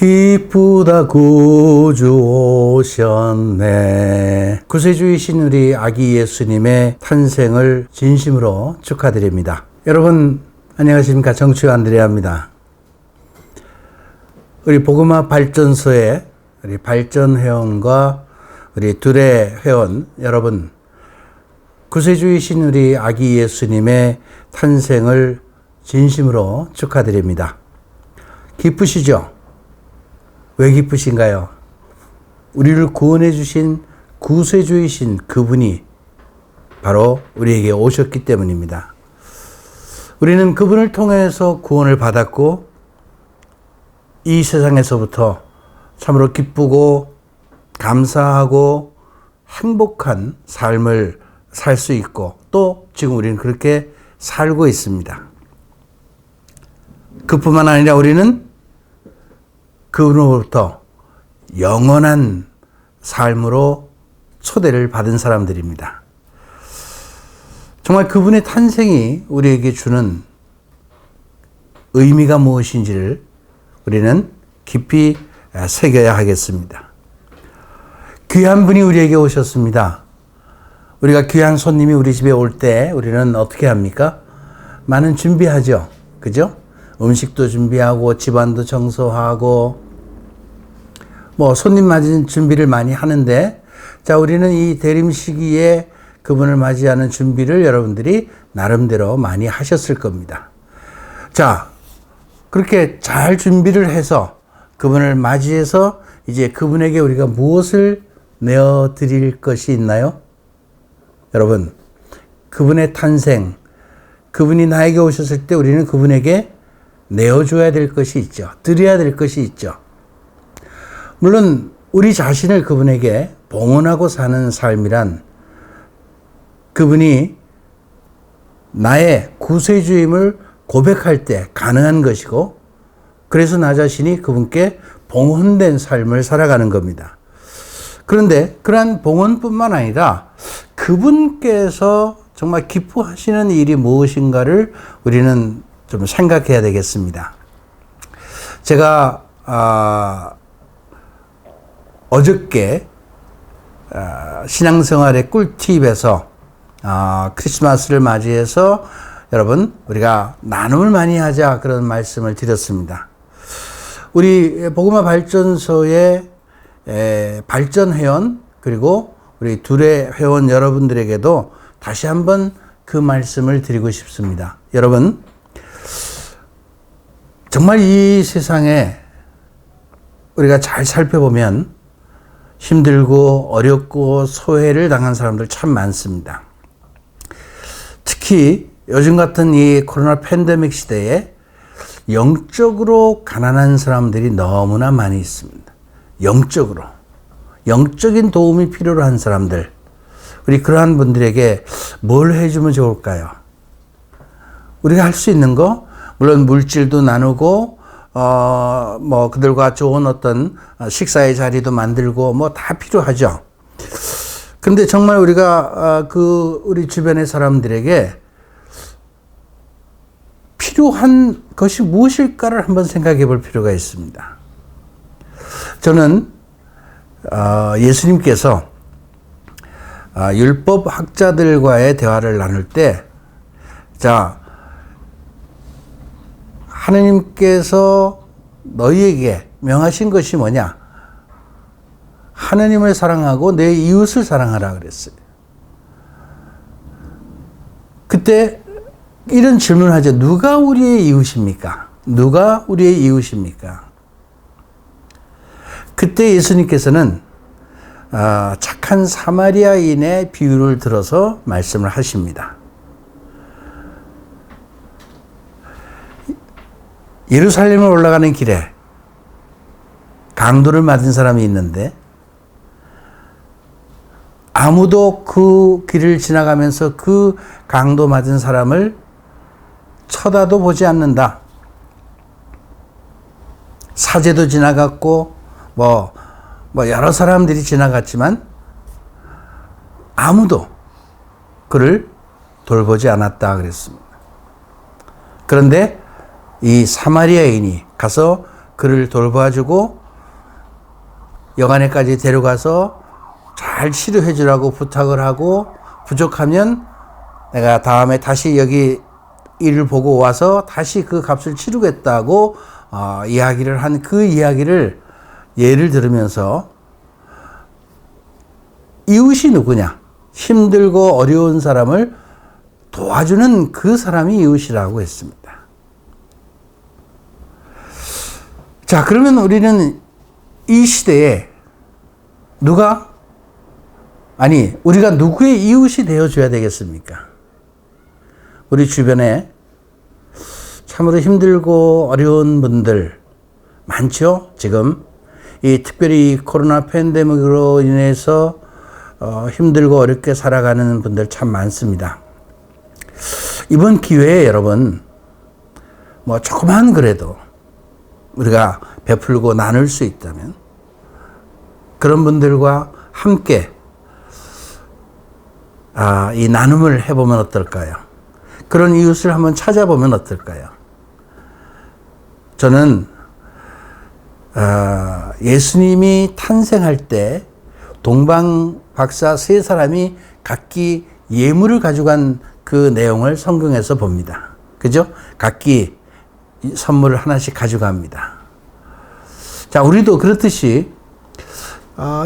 기쁘다 구주 오셨네. 구세주이신 우리 아기 예수님의 탄생을 진심으로 축하드립니다. 여러분 안녕하십니까? 정치유 안드레아입니다. 우리 복음화 발전소의 우리 발전 회원과 우리 둘의 회원 여러분, 구세주이신 우리 아기 예수님의 탄생을 진심으로 축하드립니다. 기쁘시죠? 왜 기쁘신가요? 우리를 구원해 주신 구세주이신 그분이 바로 우리에게 오셨기 때문입니다. 우리는 그분을 통해서 구원을 받았고 이 세상에서부터 참으로 기쁘고 감사하고 행복한 삶을 살 수 있고 또 지금 우리는 그렇게 살고 있습니다. 그뿐만 아니라 우리는 그분으로부터 영원한 삶으로 초대를 받은 사람들입니다. 정말 그분의 탄생이 우리에게 주는 의미가 무엇인지를 우리는 깊이 새겨야 하겠습니다. 귀한 분이 우리에게 오셨습니다. 우리가 귀한 손님이 우리 집에 올 때 우리는 어떻게 합니까? 많은 준비하죠. 그죠? 음식도 준비하고 집안도 청소하고 손님 맞은 준비를 많이 하는데, 자, 우리는 이 대림 시기에 그분을 맞이하는 준비를 여러분들이 나름대로 많이 하셨을 겁니다. 자, 그렇게 잘 준비를 해서 그분을 맞이해서 이제 그분에게 우리가 무엇을 내어드릴 것이 있나요? 여러분, 그분의 탄생, 그분이 나에게 오셨을 때 우리는 그분에게 내어줘야 될 것이 있죠. 드려야 될 것이 있죠. 물론 우리 자신을 그분에게 봉헌하고 사는 삶이란 그분이 나의 구세주임을 고백할 때 가능한 것이고, 그래서 나 자신이 그분께 봉헌된 삶을 살아가는 겁니다. 그런데 그러한 봉헌뿐만 아니라 그분께서 정말 기뻐하시는 일이 무엇인가를 우리는 좀 생각해야 되겠습니다. 제가 어저께 신앙생활의 꿀팁에서 크리스마스를 맞이해서 여러분 우리가 나눔을 많이 하자 그런 말씀을 드렸습니다. 우리 복음화 발전소의 발전 회원 그리고 우리 둘의 회원 여러분들에게도 다시 한번 그 말씀을 드리고 싶습니다. 여러분, 정말 이 세상에 우리가 잘 살펴보면 힘들고 어렵고 소외를 당한 사람들 참 많습니다. 특히 요즘 같은 이 코로나 팬데믹 시대에 영적으로 가난한 사람들이 너무나 많이 있습니다. 영적으로. 영적인 도움이 필요로 한 사람들. 우리 그러한 분들에게 뭘 해주면 좋을까요? 우리가 할 수 있는 거, 물론 물질도 나누고, 그들과 좋은 어떤 식사의 자리도 만들고, 다 필요하죠. 근데 정말 우리가, 우리 주변의 사람들에게 필요한 것이 무엇일까를 한번 생각해 볼 필요가 있습니다. 저는, 예수님께서, 율법 학자들과의 대화를 나눌 때, 자, 하느님께서 너희에게 명하신 것이 뭐냐? 하느님을 사랑하고 내 이웃을 사랑하라 그랬어요. 그때 이런 질문을 하죠. 누가 우리의 이웃입니까? 누가 우리의 이웃입니까? 그때 예수님께서는 착한 사마리아인의 비유를 들어서 말씀을 하십니다. 예루살렘을 올라가는 길에 강도를 맞은 사람이 있는데 아무도 그 길을 지나가면서 그 강도 맞은 사람을 쳐다도 보지 않는다. 사제도 지나갔고 여러 사람들이 지나갔지만 아무도 그를 돌보지 않았다 그랬습니다. 그런데 이 사마리아인이 가서 그를 돌봐주고 여관에까지 데려가서 잘 치료해 주라고 부탁을 하고, 부족하면 내가 다음에 다시 여기 일을 보고 와서 다시 그 값을 치르겠다고 이야기를 한 그 이야기를 예를 들으면서, 이웃이 누구냐? 힘들고 어려운 사람을 도와주는 그 사람이 이웃이라고 했습니다. 자, 그러면 우리는 이 시대에 우리가 누구의 이웃이 되어줘야 되겠습니까? 우리 주변에 참으로 힘들고 어려운 분들 많죠? 지금 특별히 코로나 팬데믹으로 인해서 힘들고 어렵게 살아가는 분들 참 많습니다. 이번 기회에 여러분, 조그만 그래도 우리가 베풀고 나눌 수 있다면 그런 분들과 함께 이 나눔을 해보면 어떨까요? 그런 이웃을 한번 찾아보면 어떨까요? 저는 예수님이 탄생할 때 동방 박사 세 사람이 각기 예물을 가져간 그 내용을 성경에서 봅니다. 그죠? 각기 선물을 하나씩 가져갑니다. 자, 우리도 그렇듯이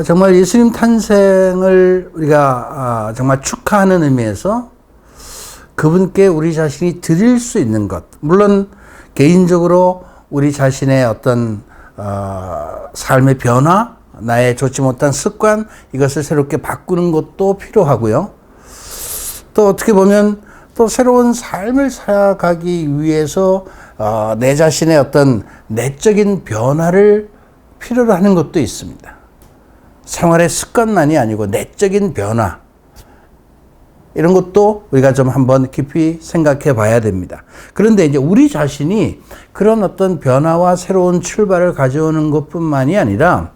정말 예수님 탄생을 우리가 정말 축하하는 의미에서 그분께 우리 자신이 드릴 수 있는 것, 물론 개인적으로 우리 자신의 어떤 삶의 변화, 나의 좋지 못한 습관, 이것을 새롭게 바꾸는 것도 필요하고요. 또 어떻게 보면 또 새로운 삶을 살아가기 위해서 내 자신의 어떤 내적인 변화를 필요로 하는 것도 있습니다. 생활의 습관만이 아니고 내적인 변화, 이런 것도 우리가 좀 한번 깊이 생각해 봐야 됩니다. 그런데 이제 우리 자신이 그런 어떤 변화와 새로운 출발을 가져오는 것뿐만이 아니라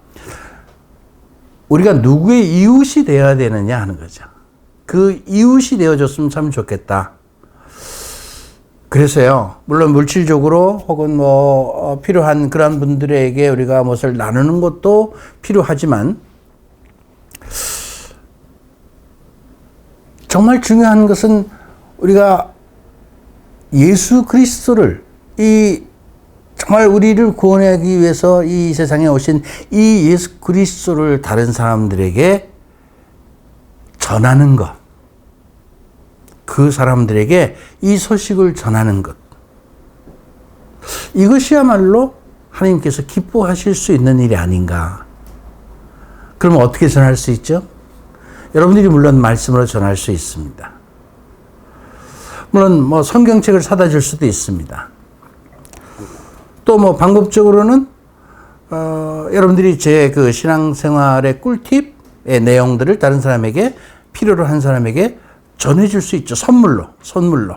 우리가 누구의 이웃이 되어야 되느냐 하는 거죠. 그 이웃이 되어줬으면 참 좋겠다. 그래서요, 물론 물질적으로 혹은 필요한 그런 분들에게 우리가 무엇을 나누는 것도 필요하지만, 정말 중요한 것은 우리가 예수 그리스도를, 정말 우리를 구원하기 위해서 이 세상에 오신 이 예수 그리스도를 다른 사람들에게 전하는 것, 그 사람들에게 이 소식을 전하는 것, 이것이야말로 하나님께서 기뻐하실 수 있는 일이 아닌가. 그러면 어떻게 전할 수 있죠? 여러분들이 물론 말씀으로 전할 수 있습니다. 물론 성경책을 사다 줄 수도 있습니다. 또 방법적으로는 여러분들이 제 그 신앙생활의 꿀팁의 내용들을 다른 사람에게, 필요로 한 사람에게 전해줄 수 있죠. 선물로.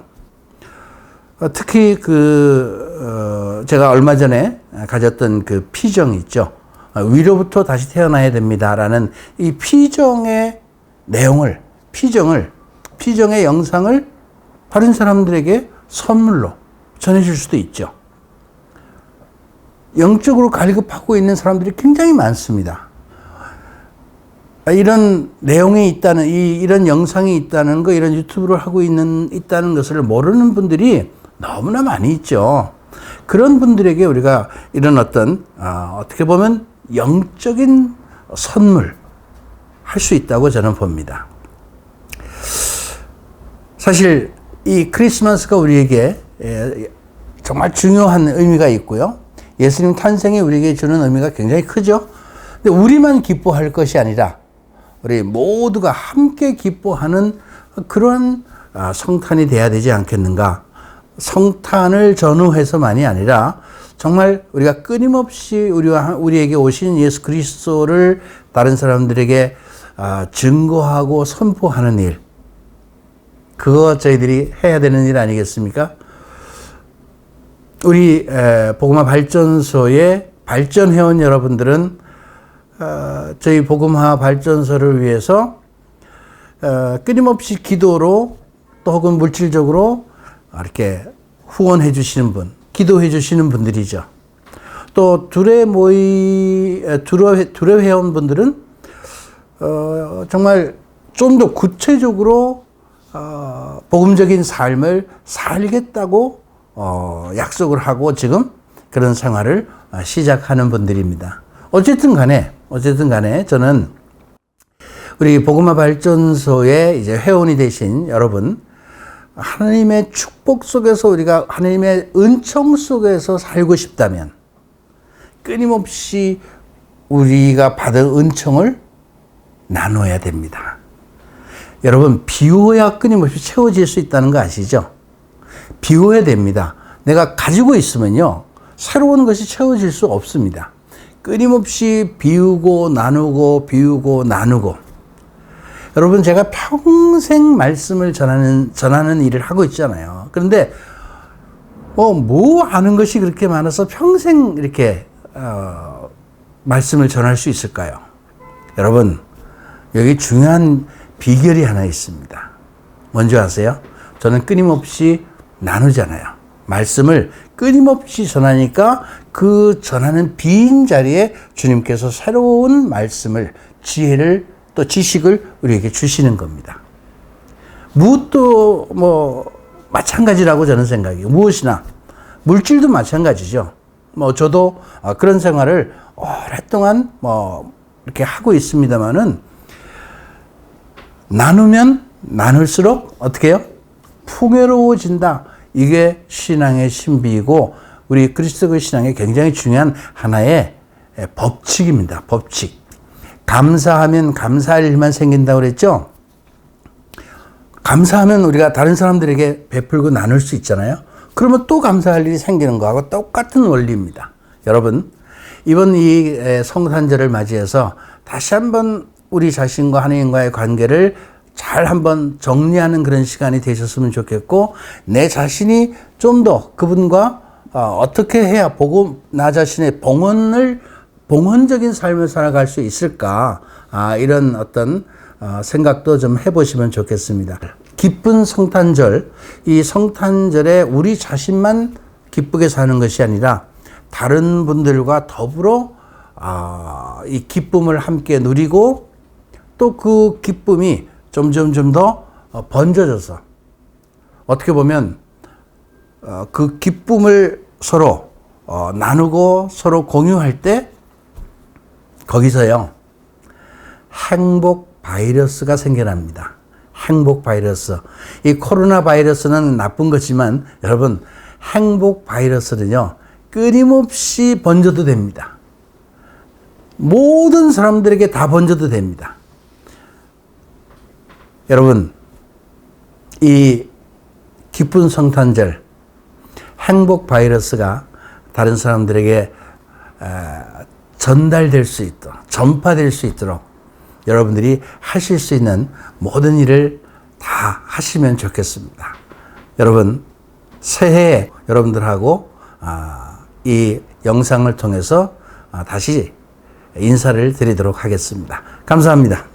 특히 제가 얼마 전에 가졌던 그 피정 있죠. 위로부터 다시 태어나야 됩니다라는 이 피정의 내용을, 피정의 영상을 다른 사람들에게 선물로 전해줄 수도 있죠. 영적으로 갈급하고 있는 사람들이 굉장히 많습니다. 이런 내용이 있다는, 이런 영상이 있다는 거, 이런 유튜브를 하고 있다는 것을 모르는 분들이 너무나 많이 있죠. 그런 분들에게 우리가 이런 어떤, 어떻게 보면 영적인 선물 할 수 있다고 저는 봅니다. 사실 이 크리스마스가 우리에게 정말 중요한 의미가 있고요. 예수님 탄생이 우리에게 주는 의미가 굉장히 크죠. 근데 우리만 기뻐할 것이 아니라 우리 모두가 함께 기뻐하는 그런 성탄이 돼야 되지 않겠는가. 성탄을 전후해서만이 아니라 정말 우리가 끊임없이 우리에게 오신 예수 그리스도를 다른 사람들에게 증거하고 선포하는 일, 그거 저희들이 해야 되는 일 아니겠습니까? 우리 복음화 발전소의 발전회원 여러분들은 저희 복음화 발전소를 위해서 끊임없이 기도로 또 혹은 물질적으로 이렇게 후원해 주시는 분, 기도해 주시는 분들이죠. 또 둘의 회원분들은 정말 좀 더 구체적으로 복음적인 삶을 살겠다고 약속을 하고 지금 그런 생활을 시작하는 분들입니다. 어쨌든 간에 저는 우리 복음화 발전소의 이제 회원이 되신 여러분, 하나님의 축복 속에서 우리가 하나님의 은총 속에서 살고 싶다면 끊임없이 우리가 받은 은총을 나눠야 됩니다. 여러분, 비워야 끊임없이 채워질 수 있다는 거 아시죠? 비워야 됩니다. 내가 가지고 있으면요, 새로운 것이 채워질 수 없습니다. 끊임없이 비우고 나누고 비우고 나누고. 여러분, 제가 평생 말씀을 전하는 일을 하고 있잖아요. 그런데 뭐 아는 것이 그렇게 많아서 평생 이렇게 말씀을 전할 수 있을까요? 여러분, 여기 중요한 비결이 하나 있습니다. 뭔지 아세요? 저는 끊임없이 나누잖아요. 말씀을 끊임없이 전하니까 그 전하는 빈 자리에 주님께서 새로운 말씀을, 지혜를, 또 지식을 우리에게 주시는 겁니다. 무엇도 마찬가지라고 저는 생각해요. 무엇이나. 물질도 마찬가지죠. 저도 그런 생활을 오랫동안 이렇게 하고 있습니다만은, 나누면 나눌수록 어떻게 해요? 풍요로워진다. 이게 신앙의 신비이고 우리 그리스도의 신앙의 굉장히 중요한 하나의 법칙입니다. 법칙. 감사하면 감사할 일만 생긴다고 그랬죠? 감사하면 우리가 다른 사람들에게 베풀고 나눌 수 있잖아요. 그러면 또 감사할 일이 생기는 거하고 똑같은 원리입니다. 여러분, 이번 이 성탄절을 맞이해서 다시 한번 우리 자신과 하나님과의 관계를 잘 한번 정리하는 그런 시간이 되셨으면 좋겠고, 내 자신이 좀 더 그분과 어떻게 해야 나 자신의 봉헌적인 삶을 살아갈 수 있을까, 이런 어떤 생각도 좀 해보시면 좋겠습니다. 기쁜 성탄절, 이 성탄절에 우리 자신만 기쁘게 사는 것이 아니라 다른 분들과 더불어 이 기쁨을 함께 누리고, 또 그 기쁨이 점점 더 번져져서 어떻게 보면 그 기쁨을 서로 나누고 서로 공유할 때 거기서요, 행복 바이러스가 생겨납니다. 행복 바이러스. 이 코로나 바이러스는 나쁜 거지만 여러분, 행복 바이러스는요, 끊임없이 번져도 됩니다. 모든 사람들에게 다 번져도 됩니다. 여러분, 이 기쁜 성탄절, 행복 바이러스가 다른 사람들에게 전달될 수 있도록, 전파될 수 있도록 여러분들이 하실 수 있는 모든 일을 다 하시면 좋겠습니다. 여러분, 새해에 여러분들하고 이 영상을 통해서 다시 인사를 드리도록 하겠습니다. 감사합니다.